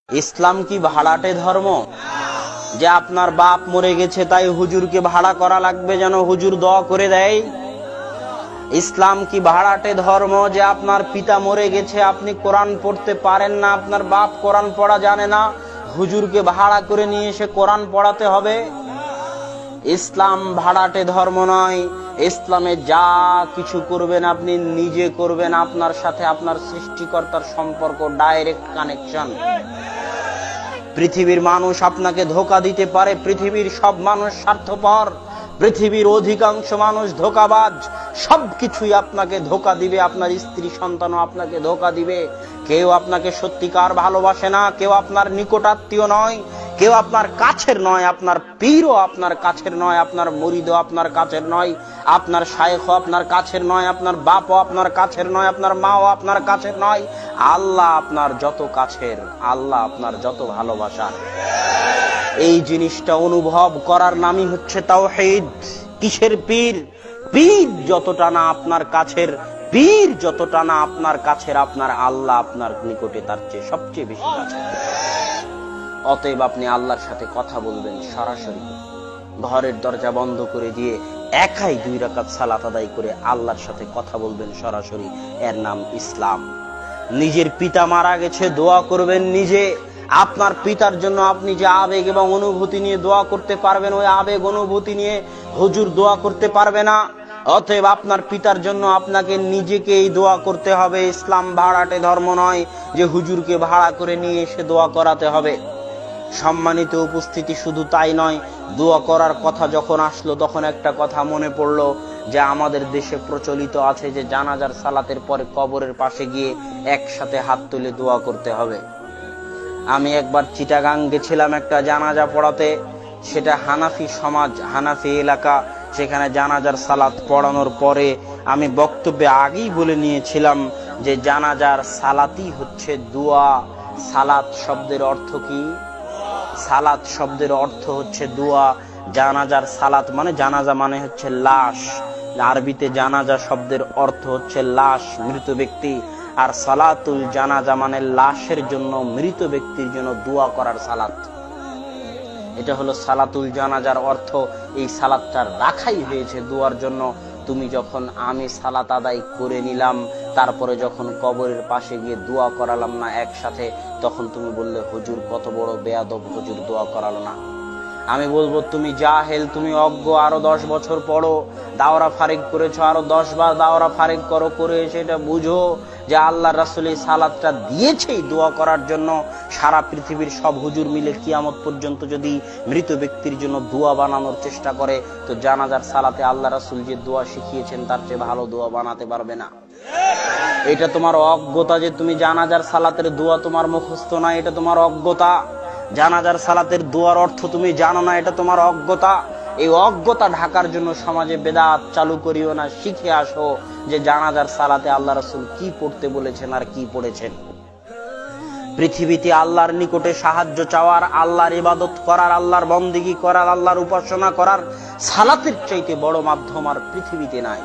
ইসলাম কি ভাড়াটে ধর্ম? যে আপনার বাপ মরে গেছে তাই হুজুরকে ভাড়া করা লাগবে যেন হুজুর দোয়া করে দেয়? ইসলাম কি ভাড়াটে ধর্ম যে আপনার পিতা মরে গেছে, আপনি কোরআন পড়তে পারেন না, আপনার বাপ কোরআন পড়া জানে না, হুজুরকে ভাড়া করে নিয়ে এসে কোরআন পড়াতে হবে? ইসলাম ভাড়াটে ধর্ম নয়। ইসলামে যা কিছু করবেন আপনি নিজে করবেন, আপনার সাথে আপনার সৃষ্টিকর্তার সম্পর্ক, ডাইরেক্ট কানেকশন। পৃথিবীর মানুষ আপনাকে ধোঁকা দিতে পারে, পৃথিবীর সব মানুষ স্বার্থপর, পৃথিবীর অধিকাংশ মানুষ ধোঁকাবাজ, সবকিছুই আপনাকে ধোঁকা দিবে। আপনার স্ত্রী সন্তানও আপনাকে ধোঁকা দিবে। কেউ আপনাকে সত্যিকার ভালোবাসে না, কেউ আপনার নিকটাত্মীয় নয়, কেউ আপনার কাছের নয়, আপনার পীরও আপনার কাছের নয়, আপনার মুরিদও আপনার কাছের নয়, আপনার শায়েখও আপনার কাছের নয়, আপনার বাপও আপনার কাছের নয়, আপনার মাও আপনার কাছের নয়। আল্লাহ আপনার যত কাছের, আল্লাহ আপনার যত ভালোবাসার। এই জিনিসটা অনুভব করার নামই হচ্ছে তাওহীদ। কিসের পীর? পীর যতটা না আপনার কাছের, পীর যতটা না আপনার কাছের, আপনার আল্লাহ আপনার নিকটে তার চেয়ে সবচেয়ে বেশি কাছে। অতএব আপনি আল্লাহর সাথে কথা বলবেন সরাসরি, ঘরের দরজা বন্ধ করে দিয়ে একাই 2 রাকাত সালাত আদায় করে আল্লাহর সাথে কথা বলবেন সরাসরি। এর নাম ইসলাম। নিজের পিতা মারা গেছে, দোয়া করবেন নিজে। আপনার পিতার জন্য আপনি যে আবেগ এবং অনুভূতি নিয়ে দোয়া করতে পারবেন, ওই আবেগ অনুভূতি নিয়ে হুজুর দোয়া করতে পারবে না। অতএব আপনার পিতার জন্য আপনাকে নিজেকেই দোয়া করতে হবে। ইসলাম ভাড়াটে ধর্ম নয় যে হুজুরকে ভাড়া করে নিয়ে এসে দোয়া করাতে হবে। সম্মানিত উপস্থিতি, শুধু তাই নয়, দোয়া করার কথা যখন আসলো তখন একটা কথা মনে পড়লো যে আমাদের দেশে প্রচলিত আছে যে জানাজার সালাতের পরে কবরের পাশে গিয়ে একসাথে হাত তুলে দোয়া করতে হবে। আমি একবার চিটাগাং গেছিলাম একটা জানাজা পড়াতে। সেটা হানাফি সমাজ, হানাফি এলাকা। সেখানে জানাজার সালাত পড়ানোর পরে আমি বক্তব্যে আগেই বলে নিয়েছিলাম যে জানাজার সালাতই হচ্ছে দোয়া। সালাত শব্দের অর্থ কি? সালাত শব্দের অর্থ হচ্ছে দোয়া। জানাজার সালাত মানে, জানাজা মানে হচ্ছে লাশ। আরবিতে জানাজা শব্দের অর্থ হচ্ছে লাশ, মৃত ব্যক্তি। আর সালাতুল জানাজা মানে লাশের জন্য, মৃত ব্যক্তির জন্য দোয়া করার সালাত। এটা হলো সালাতুল জানাজার অর্থ। এই সালাতটা রাখাই হয়েছে দোয়ার জন্য। তুমি যখন, আমি সালাত আদায় করে নিলাম, তারপরে যখন কবরের পাশে গিয়ে দোয়া করালাম না একসাথে, তখন তুমি বললে হুজুর কত বড় বেয়াদব, হুজুর দোয়া করালো না। আমি বলবো তুমি জাহেল, তুমি অজ্ঞ, আরো 10 বছর পড়ো, দাওরা ফারিক করেছো, আরো 10 বার দাওরা ফারিক করো, করে সেটা বুঝো যে আল্লাহ রাসূল এই সালাতটা দিয়েছেই দোয়া করার জন্য। সারা পৃথিবীর সব হুজুর মিলে কিয়ামত পর্যন্ত যদি মৃত ব্যক্তির জন্য দোয়া বানানোর চেষ্টা করে, তো জানাজার সালাতে আল্লাহ রাসূল যে দোয়া শিখিয়েছেন তার চেয়ে ভালো দোয়া বানাতে পারবে না। এটা তোমার অজ্ঞতা যে তুমি জানাজার সালাতের দোয়া তোমার মুখস্থ না, এটা তোমার অজ্ঞতা। জানাজার সালাতের দোয়ার অর্থ তুমি জানো না, এটা তোমার অজ্ঞতা। এই অজ্ঞতা ঢাকার জন্য সমাজে বেদাত চালু করিও না। শিখে আসো যে জানাজার সালাতে আল্লাহ রাসূল কি পড়তে বলেছেন আর কি পড়েছেন। পৃথিবীতে আল্লাহর নিকটে সাহায্য চাওয়ার, আল্লাহর ইবাদত করার, আল্লাহর বন্দেগী করার, আল্লাহর উপাসনা করার সালাতের চাইতে বড় মাধ্যম আর পৃথিবীতে নাই।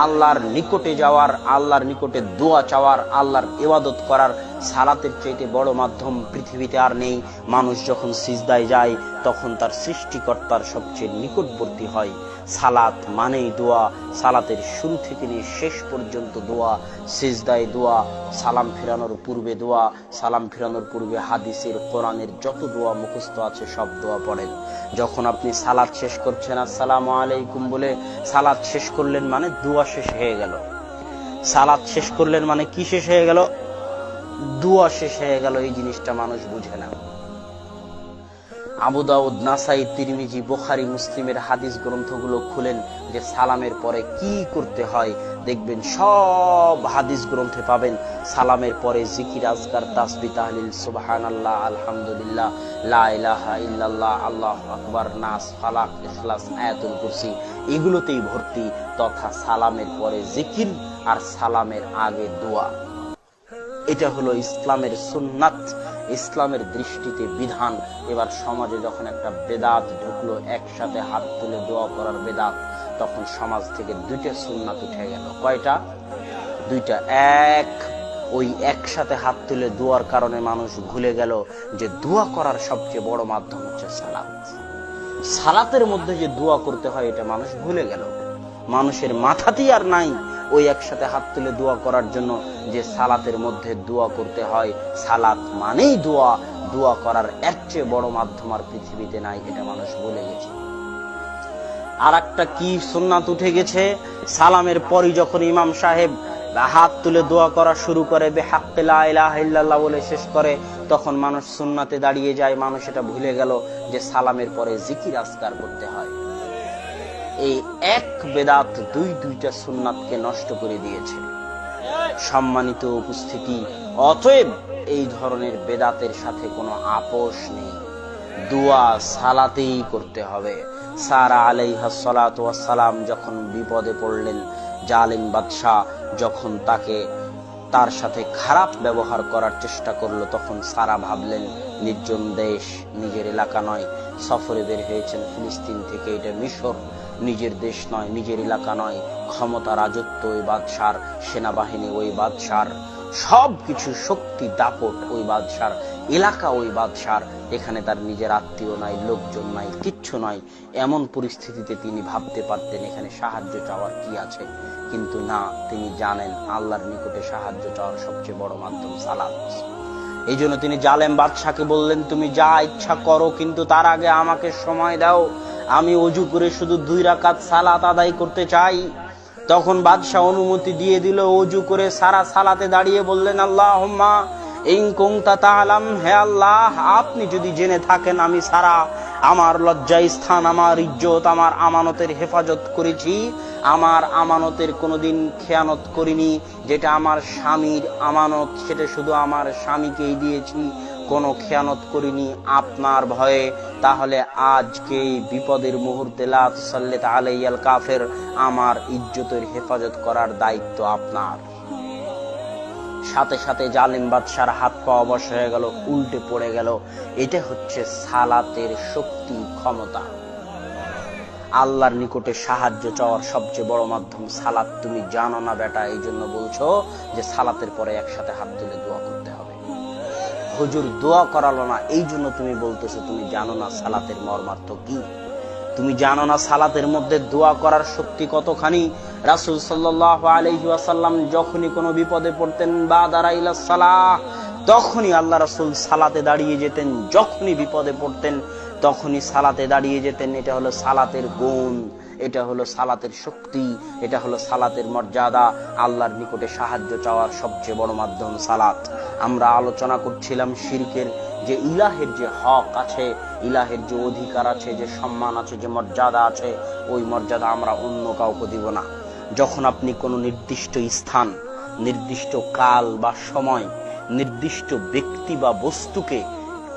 আল্লাহর নিকটে যাওয়ার, আল্লাহর নিকটে দোয়া চাওয়ার, আল্লাহর ইবাদত করার সালাতের চাইতে বড় মাধ্যম পৃথিবীতে আর নেই। মানুষ যখন সিজদায় যায় তখন তার সৃষ্টিকর্তার সবচেয়ে নিকটবর্তী হয়। সালাত মানেই দোয়া। সালাতের শুরু থেকে নিয়ে শেষ পর্যন্ত দোয়া। সিজদায় দোয়া, সালাম ফিরানোর পূর্বে দোয়া, সালাম ফিরানোর পূর্বে হাদিসের, কোরআনের যত দোয়া মুখস্থ আছে সব দোয়া পড়েন। যখন আপনি সালাত শেষ করছেন আসসালামু আলাইকুম বলে সালাত শেষ করলেন, মানে দোয়া শেষ হয়ে গেল। সালাত শেষ করলেন মানে কি শেষ হয়ে গেল? দোয়া শেষ হয়ে গেল। এই জিনিসটা মানুষ বুঝে না। আবু দাউদ, নাসাই, তিরমিজি, বুখারী, মুসলিমের হাদিস গ্রন্থগুলো খুলেন যে সালামের পরে কি করতে হয়, দেখবেন সব হাদিস গ্রন্থে পাবেন সালামের পরে জিকির, আজকার, তাসবিহ, তাহলিল, সুবহানাল্লাহ, আলহামদুলিল্লাহ, লা ইলাহা ইল্লাল্লাহ, আল্লাহু আকবার, নাস, ফালাক, ইখলাস, আয়াতুল কুরসি, এগুলোতেই ভর্তি। তথা সালামের পরে জিকির আর সালামের আগে দোয়া। এটা হলো ইসলামের সুন্নাত, ইসলামের দৃষ্টিতে বিধান। এবার সমাজে যখন একটা বেদাত ঢুকলো, একসাথে হাত তুলে দোয়া করার বেদাত, তখন সমাজ থেকে 2টা সুন্নাত উঠে গেল। কয়টা? 2টা। এক, ওই একসাথে হাত তুলে দোয়ার কারণে মানুষ ভুলে গেল যে দোয়া করার সবচেয়ে বড় মাধ্যম হচ্ছে সালাত। সালাতের মধ্যে যে দোয়া করতে হয় এটা মানুষ ভুলে গেল। মানুষের মাথাতেই আর নাই ওই একসাথে হাত তুলে দোয়া করার জন্য যে সালাতের মধ্যে দোয়া করতে হয়। সালাত মানেই দোয়া, দোয়া করার এর চেয়ে বড় মাধ্যম আর পৃথিবীতে নাই, এটা মানুষ ভুলে গেছে। আর একটা কি সুন্নাত উঠে গেছে, সালামের পরই যখন ইমাম সাহেব হাত তুলে দোয়া করা শুরু করে, বিহাক্কি লা ইলাহা ইল্লাল্লাহ বলে শেষ করে, তখন মানুষ সুন্নাতে দাঁড়িয়ে যায়। মানুষ এটা ভুলে গেল যে সালামের পরে জিকির আজকার করতে হয়। এই এক বেদাত দুইটা সুন্নাতকে নষ্ট করে দিয়েছে। সম্মানিত উপস্থিতি, অতএব এই ধরনের বেদাতের সাথে কোনো আপোষ নেই। দোয়া সালাতেই করতে হবে। সারা আলাইহিস সালাতু ওয়াস সালাম যখন বিপদে পড়লেন, জালিম বাদশা যখন তার সাথে খারাপ ব্যবহার করার চেষ্টা করলো, তখন সারা ভাবলেন নির্জন দেশ, নিজের এলাকা নয়, সফরে বের হয়েছেন ফিলিস্তিন থেকে, এটা মিশর, নিজের দেশ নয়, নিজের এলাকা নয়, ক্ষমতা রাজত্ব ওই বাদশার, সেনাবাহিনী ওই বাদশার, সবকিছু শক্তি দাপট ওই বাদশার, এলাকা ওই বাদশার, এখানে তার নিজের আত্মীয় নাই, লোকজন নাই, কিচ্ছু নয়। এমন পরিস্থিতিতে তিনি ভাবতে পারতেন এখানে সাহায্য চাওয়ার কি আছে, কিন্তু না, তিনি জানেন আল্লাহর নিকটে সাহায্য চাওয়ার সবচেয়ে বড় মাধ্যম সালাত। এই জন্য তিনি জালেম বাদশাকে বললেন, তুমি যা ইচ্ছা করো, কিন্তু তার আগে আমাকে সময় দাও, আমি ওযু করে শুধু 2 রাকাত সালাত আদায় করতে চাই। তখন বাদশা অনুমতি দিয়ে দিল। ওযু করে সারা সালাতে দাঁড়িয়ে বললেন, আল্লাহুম্মা ইন কুনতা তাআলাম, হে আল্লাহ, আপনি যদি জেনে থাকেন আমি সারা আমার লজ্জা স্থান, আমার ইজ্জত, আমার আমানতের হেফাজত করেছি, আমার আমানতের কোনোদিন খেয়ানত করিনি, যেটা আমার স্বামীর আমানত সেটা শুধু আমার স্বামীকেই দিয়েছি, কোনো খেয়ানত করিনি আপনার ভয়ে, তাহলে আজকে বিপদের মুহূর্তে লা তুসাল্লিত আলাইয়াল কাফের, আমার ইজ্জতের হেফাজত করার দায়িত্ব আপনার। সাথে সাথে জালিম বাদশার হাত পা অবশ হয়ে গেল, উল্টে পড়ে গেল। এটা হচ্ছে সালাতের শক্তি, ক্ষমতা। আল্লাহর নিকটে সাহায্য চাওয়ার সবচেয়ে বড় মাধ্যম সালাত। তুমি জানো না বেটা, এই জন্য বলছো যে সালাতের পরে একসাথে হাত তুলে দোয়া করতে হবে। হুজুর দোয়া করালো না, এই জন্য তুমি বলতেছো তুমি জানো না সালাতের মর্মার্থ কি, তুমি জানো না সালাতের মধ্যে দোয়া করার শক্তি কতখানি। রাসূল সাল্লাল্লাহু আলাইহি ওয়াসাল্লাম যখনই কোনো বিপদে পড়তেন, বাদারা ইলাস সালাহ, তখনই আল্লাহ রাসূল সালাতে দাঁড়িয়ে যেতেন। যখনই বিপদে পড়তেন তখনই সালাতে দাঁড়িয়ে যেতেন। এটা হলো সালাতের গুণ, এটা হলো সালাতের শক্তি, এটা হলো সালাতের মর্যাদা। আল্লাহর নিকটে সাহায্য চাওয়ার সবচেয়ে বড় মাধ্যম সালাত। আমরা আলোচনা করছিলাম শিরকের যে ইলাহের যে হক আছে, ইলাহের যে অধিকার আছে, যে সম্মান আছে, যে মর্যাদা আছে, ওই মর্যাদা আমরা অন্য কাউকে দিব না। যখন আপনি কোনো নির্দিষ্ট স্থান, নির্দিষ্ট কাল বা সময়, নির্দিষ্ট ব্যক্তি বা বস্তুকে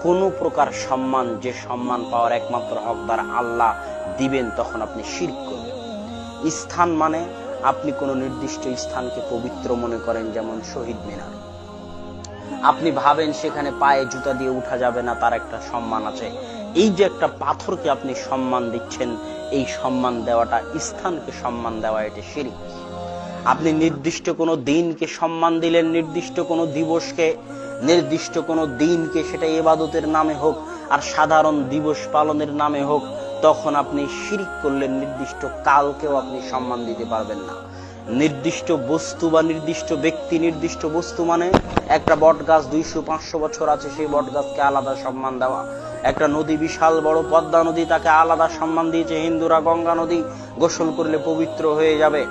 কোনো প্রকার সম্মান, যে সম্মান পাওয়ার একমাত্র হকদার আল্লাহ দিবেন, তখন আপনি শিরক করবেন। স্থান মানে আপনি কোনো নির্দিষ্ট স্থানকে পবিত্র মনে করেন, যেমন শহীদ মিনার, আপনি ভাবেন সেখানে পায়ে জুতা দিয়ে উঠা যাবে না, তার একটা সম্মান আছে। এই যে একটা পাথরকে আপনি সম্মান দিচ্ছেন, এই সম্মান দেওয়াটা, স্থানকে সম্মান দেওয়া, এটা শিরক। আপনি নির্দিষ্ট কোনো দিনকে সম্মান দিলেন, নির্দিষ্ট কোনো দিবসকে, নির্দিষ্ট কোনো দিনকে, সেটা ইবাদতের নামে হোক আর সাধারণ দিবস পালনের নামে হোক, তখন আপনি শিরক করলেন। নির্দিষ্ট কালকেও আপনি সম্মান দিতে পারবেন না। নির্দিষ্ট বস্তু বা নির্দিষ্ট ব্যক্তি, নির্দিষ্ট বস্তু মানে একটা বট গাছ 200-500 বছর আছে, সেই বট গাছকে আলাদা সম্মান দেওয়া। একটা নদী, বিশাল বড় পদ্মা নদী, তাকে আলাদা সম্মান দিয়েছে হিন্দুরা। গঙ্গা নদী গোসল করলে পবিত্র হয়ে যাবে।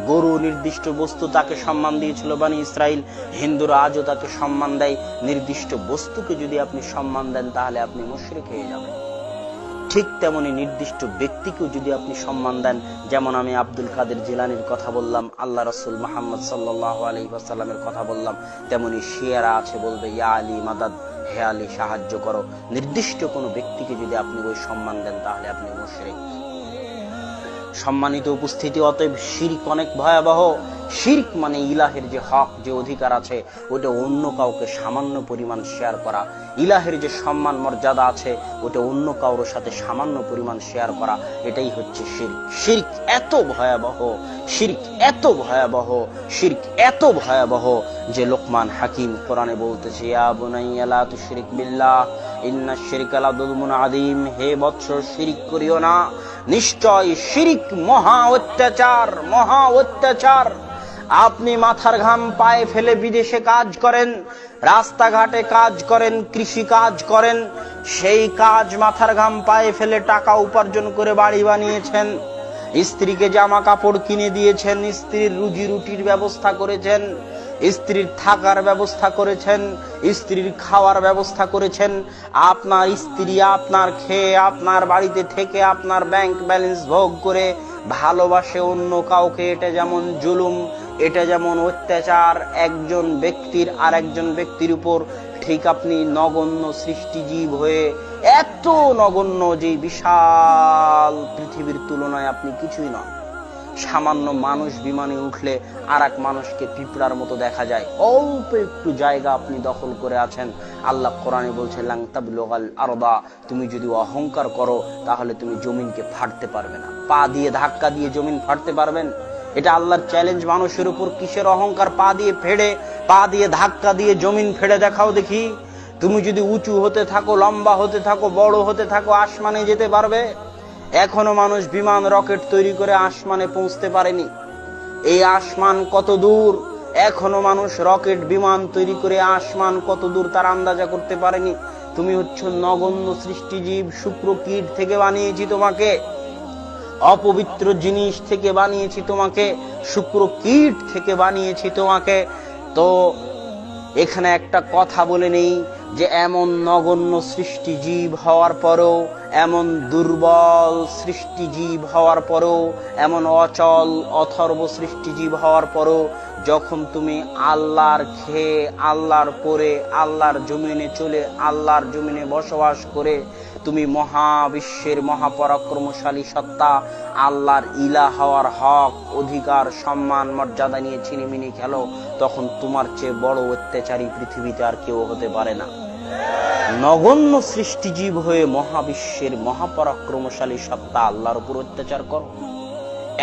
গরু নির্দিষ্ট বস্তু, তাকে সম্মান দিয়েছিল বনি ইসরাইল, হিন্দুরা আজও তাকে সম্মান দেয়। নির্দিষ্ট বস্তুকে যদি আপনি সম্মান দেন তাহলে আপনি মুশরিক হয়ে যাবেন। ঠিক তেমনি নির্দিষ্ট ব্যক্তিকেও যদি আপনি সম্মান দেন, যেমন আমি আব্দুল কাদের জিলানীর কথা বললাম, আল্লাহ রাসূল মুহাম্মদ সাল্লাল্লাহু আলাইহি ওয়াসাল্লামের কথা বললাম, তেমনি শিয়ারা আছে, বলবে ইয়া আলী মাদাদ, হে আলী সাহায্য করো। নির্দিষ্ট কোনো ব্যক্তিকে যদি আপনি ওই সম্মান দেন তাহলে আপনি মুশরিক। সম্মানিত উপস্থিতি, অতএব শিরক অনেক ভয়াবহ। শিরক মানে ইলাহের যে হক, যে অধিকার আছে, ওটা অন্য কাউকে সামান্য পরিমাণ শেয়ার করা। ইলাহের যে সম্মান মর্যাদা আছে, ওটা অন্য কারোর সাথে সামান্য পরিমাণ শেয়ার করা, এটাই হচ্ছে শিরক। শিরক এত ভয়াবহ, শিরক এত ভয়াবহ, শিরক এত ভয়াবহ যে লোকমান হাকিম কোরআনে বলতেছে, ইয়া বুনাইয়া লা তুশরিক বিল্লাহ ইন্নাশ শিরকা লাযুলমুন আযীম, হে বৎস শিরক করিও না, নিশ্চয় শিরক মহা অত্যাচার, মহা অত্যাচার। আপনি মাথার ঘাম পায়ে ফেলে বিদেশে কাজ করেন, রাস্তাঘাটে কাজ করেন, কৃষি কাজ করেন, সেই কাজ মাথার ঘাম পায়ে ফেলে টাকা উপার্জন করে বাড়ি বানিয়েছেন, স্ত্রীকে জামা কাপড় কিনে দিয়েছেন, স্ত্রীর রুজি রুটির ব্যবস্থা করেছেন, স্ত্রীর থাকার ব্যবস্থা করেছেন, স্ত্রীর খাওয়ার ব্যবস্থা করেছেন। আপনার স্ত্রী আপনার খেয়ে, আপনার বাড়িতে থেকে, আপনার ব্যাংক ব্যালেন্স ভোগ করে ভালোবাসে অন্য কাউকে। এটা যেমন জুলুম, এটা যেমন অত্যাচার একজন ব্যক্তির আর একজন ব্যক্তির উপর। ঠিক আপনি নগণ্য সৃষ্টিজীব হয়ে, এত নগণ্য যে বিশাল পৃথিবীর তুলনায় আপনি কিছুই নন। সামান্য মানুষ বিমানে উঠলে আর এক মানুষকে পিঁপড়ার মতো দেখা যায়। অল্প একটু জায়গা আপনি দখল করে আছেন। আল্লাহ কোরআনে বলছেন, লাং তাবলুগাল আরদা, তুমি যদি অহংকার করো তাহলে তুমি জমিনকে ফাটতে পারবে না। পা দিয়ে ধাক্কা দিয়ে জমিন ফাটতে পারবেন? এটা আল্লাহর চ্যালেঞ্জ মানুষের উপর। কিসের অহংকার? পা দিয়ে ফেড়ে, পা দিয়ে ধাক্কা দিয়ে জমিন ফেড়ে দেখাও দেখি। তুমি যদি উঁচু হতে থাকো, লম্বা হতে থাকো, বড় হতে থাকো, আসমানে যেতে পারবে? এখনো মানুষ বিমান রকেট তৈরি করে আসমানে পৌঁছতে পারেনি। এই আসমান কত দূর, এখনো মানুষ রকেট বিমান তৈরি করে আসমান কত দূর তার আন্দাজা করতে পারেনি। তুমি হচ্ছ নগণ্য সৃষ্টিজীব। শুক্র কীট থেকে বানিয়েছি তোমাকে, অপবিত্র জিনিস থেকে বানিয়েছি তোমাকে, শুক্র কীট থেকে বানিয়েছি তোমাকে। তো এখানে একটা কথা বলে নেই যে এমন নগণ্য সৃষ্টিজীব হওয়ার পরও, এমন দুর্বল সৃষ্টিজীব হওয়ার পরও, এমন অচল অথর্ব সৃষ্টিজীব হওয়ার পরও, যখন তুমি আল্লাহর খেয়ে, আল্লাহর পরে, আল্লাহর জমিনে চলে, আল্লাহর জমিনে বসবাস করে তুমি মহাবিশ্বের মহাপরাক্রমশালী সত্তা আল্লাহর ইলাহ হওয়ার হক, অধিকার, সম্মান, মর্যাদা নিয়ে ছিনিমিনি খেলো, তখন তোমার চেয়ে বড় অত্যাচারী পৃথিবীতে আর কেউ হতে পারে না। নগণ্য সৃষ্টিজীব হয়ে মহাবিশ্বের মহাপরাক্রমশালী সত্তা আল্লাহর উপর অত্যাচার করো,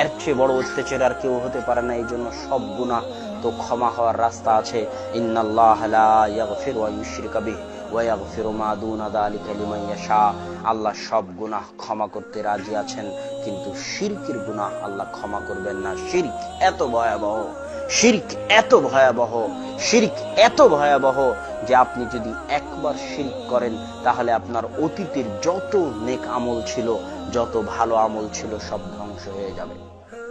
এর চেয়ে বড় অত্যাচার আর কেউ হতে পারে না। এই জন্য সব গুনাহ তো ক্ষমা হওয়ার রাস্তা আছে। ইন্নাল্লাহ লা ইয়াগফিরু আন ইউশরিকা বিহি ওয়া ইয়াগফিরু মা দুনা যালিকা লিমান ইয়াশা। আল্লাহ সব গুনাহ ক্ষমা করতে রাজি আছেন, কিন্তু শিরকের গুনাহ আল্লাহ ক্ষমা করবেন না। শিরক এত ভয়াবহ, শিরক এত ভয়াবহ, শিরক এত ভয়াবহ যে আপনি যদি একবার শিরক করেন তাহলে আপনার অতীতের যত নেক আমল ছিল, যত ভালো আমল ছিল, সব ধ্বংস হয়ে যাবে।